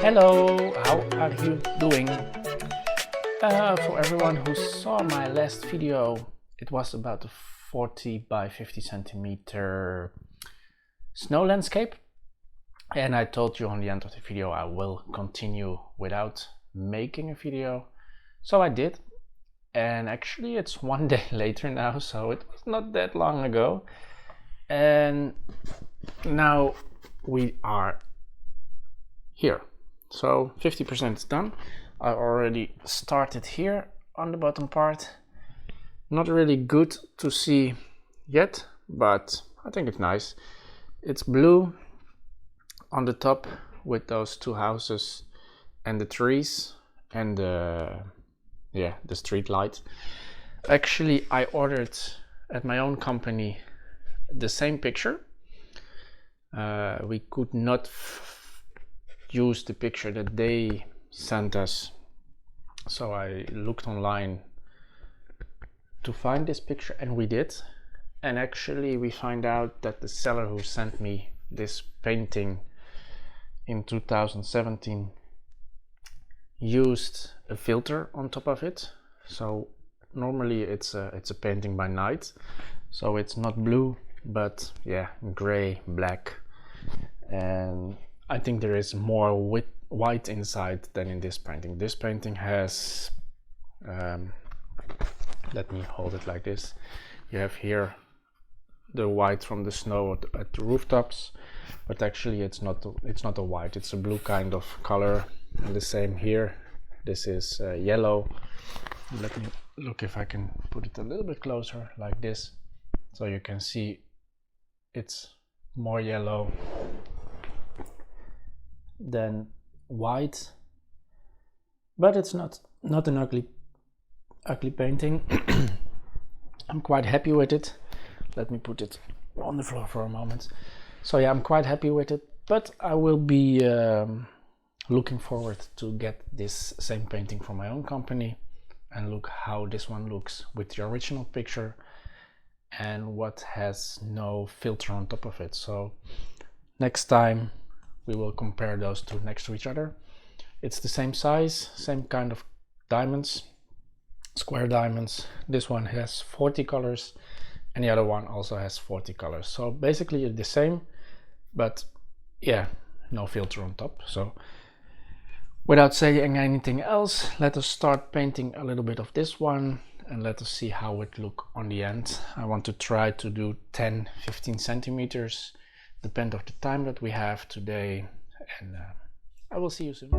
Hello, how are you doing? For everyone who saw my last video, it was about a 40 by 50 centimeter snow landscape, and I told you on the end of the video I will continue without making a video, so I did. And actually it's one day later now, so it was not that long ago, and now we are here. So 50% is done. I already started here on the bottom part. Not really good to see yet, but I think it's nice. It's blue on the top with those two houses and the trees and the street light. Actually, I ordered at my own company the same picture. We could not use the picture that they sent us, so I looked online to find this picture, and we did. And actually we find out that the seller who sent me this painting in 2017 used a filter on top of it. So normally it's a painting by night, so it's not blue, but yeah, gray, black, and I think there is more white inside than in this painting. This painting has, let me hold it like this. You have here the white from the snow at the rooftops, but actually it's not a white, it's a blue kind of color. And the same here. This is yellow. Let me look if I can put it a little bit closer like this, so you can see it's more yellow than white, but it's not an ugly painting. I'm quite happy with it. Let me put it on the floor for a moment. So yeah, I'm quite happy with it, but I will be looking forward to get this same painting from my own company and look how this one looks with the original picture and what has no filter on top of it. So next time we will compare those two next to each other. It's the same size, same kind of diamonds, square diamonds. This one has 40 colors and the other one also has 40 colors. So basically it's the same, but yeah, no filter on top. So without saying anything else, let us start painting a little bit of this one and let us see how it looks on the end. I want to try to do 10-15 centimeters. Depend on the time that we have today, and I will see you soon.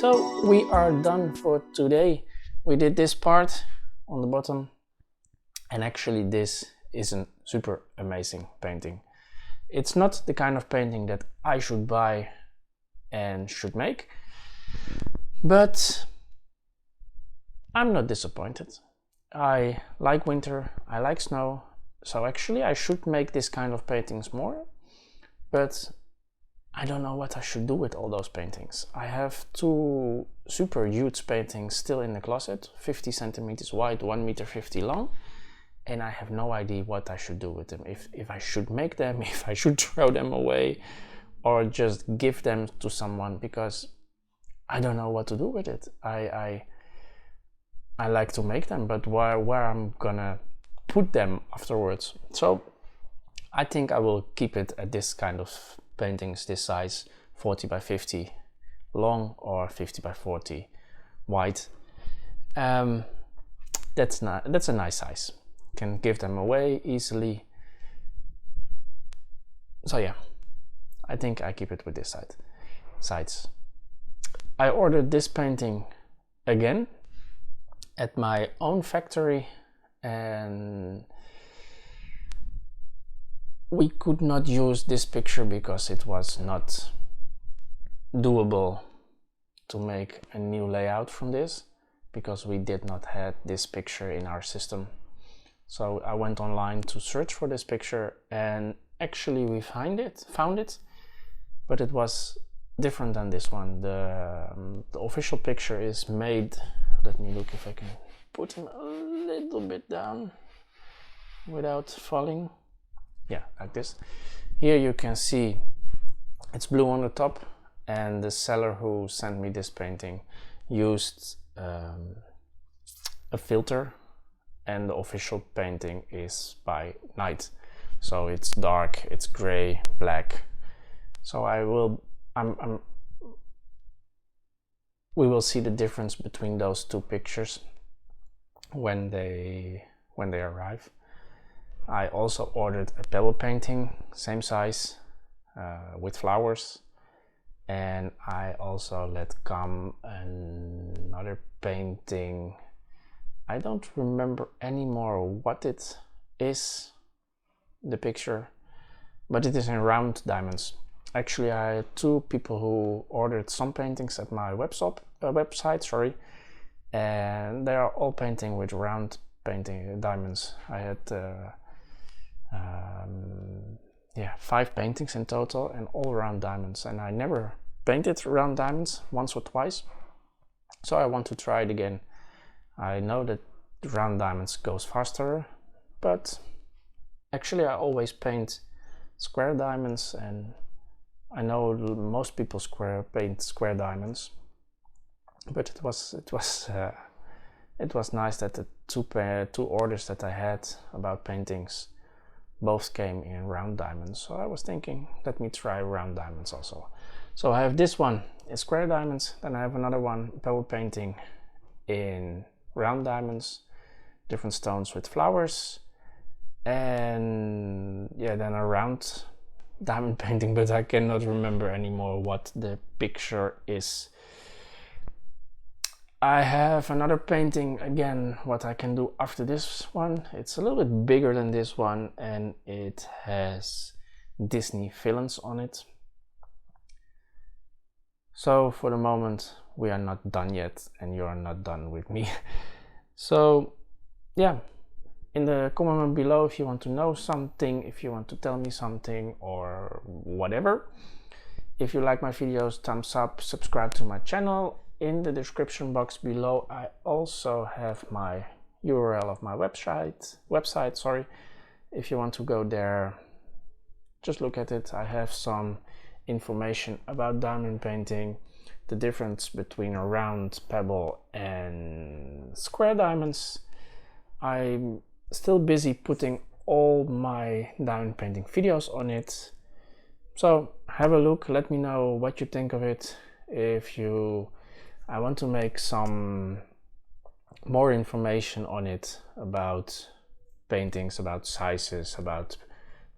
So we are done for today we did this part on the bottom, and actually this is a super amazing painting. It's not the kind of painting that I should buy and should make, but I'm not disappointed. I like winter, I like snow, so actually I should make this kind of paintings more, but I don't know what I should do with all those paintings. I have two super huge paintings still in the closet, 50 centimeters wide, 1 meter 50 long, and I have no idea what I should do with them. If I should make them, if I should throw them away, or just give them to someone, because I don't know what to do with it. I like to make them, but where I'm gonna put them afterwards. So I think I will keep it at this kind of paintings, this size, 40 by 50 long or 50 by 40 wide. That's a nice size. Can give them away easily. So yeah, I think I keep it with this size. I ordered this painting again at my own factory, and we could not use this picture because it was not doable to make a new layout from this, because we did not have this picture in our system. So I went online to search for this picture, and actually we found it, but it was different than this one. The official picture is made, let me look if I can put him a little bit down without falling. Yeah, like this. Here you can see it's blue on the top, and the seller who sent me this painting used a filter, and the official painting is by night, so it's dark, it's gray, black. So we will see the difference between those two pictures when they arrive. I also ordered a pebble painting, same size, with flowers, and I also let come another painting. I don't remember anymore what it is, the picture, but it is in round diamonds. Actually, I had two people who ordered some paintings at my website, sorry, and they are all painting with round painting diamonds. I had 5 paintings in total, and all round diamonds, and I never painted round diamonds, once or twice, so I want to try it again. I know that round diamonds goes faster, but actually I always paint square diamonds, and I know most people paint square diamonds, but it was nice that the two orders that I had about paintings both came in round diamonds. So I was thinking, let me try round diamonds also. So I have this one in square diamonds, then I have another one, pebble painting, in round diamonds, different stones with flowers, and yeah, then a round diamond painting, but I cannot remember anymore what the picture is. I have another painting again, what I can do after this one. It's a little bit bigger than this one, and it has Disney villains on it. So for the moment we are not done yet, and you are not done with me. So yeah, in the comment below if you want to know something, if you want to tell me something or whatever. If you like my videos, thumbs up, subscribe to my channel. In the description box below I also have my URL of my website, sorry. If you want to go there, just look at it. I have some information about diamond painting, the difference between a round pebble and square diamonds. I'm still busy putting all my diamond painting videos on it, so have a look, let me know what you think of it. I want to make some more information on it, about paintings, about sizes, about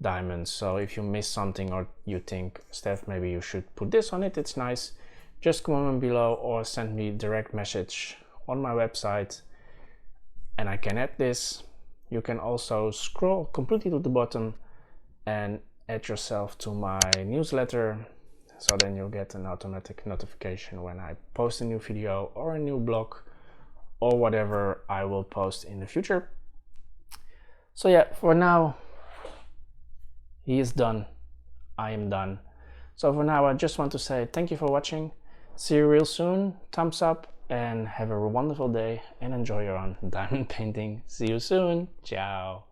diamonds. So if you miss something or you think, Steph, maybe you should put this on it, it's nice, just comment below or send me direct message on my website, and I can add this. You can also scroll completely to the bottom and add yourself to my newsletter, so then you'll get an automatic notification when I post a new video or a new blog or whatever I will post in the future. So yeah, for now, he is done. I am done. So for now, I just want to say thank you for watching. See you real soon. Thumbs up and have a wonderful day and enjoy your own diamond painting. See you soon. Ciao.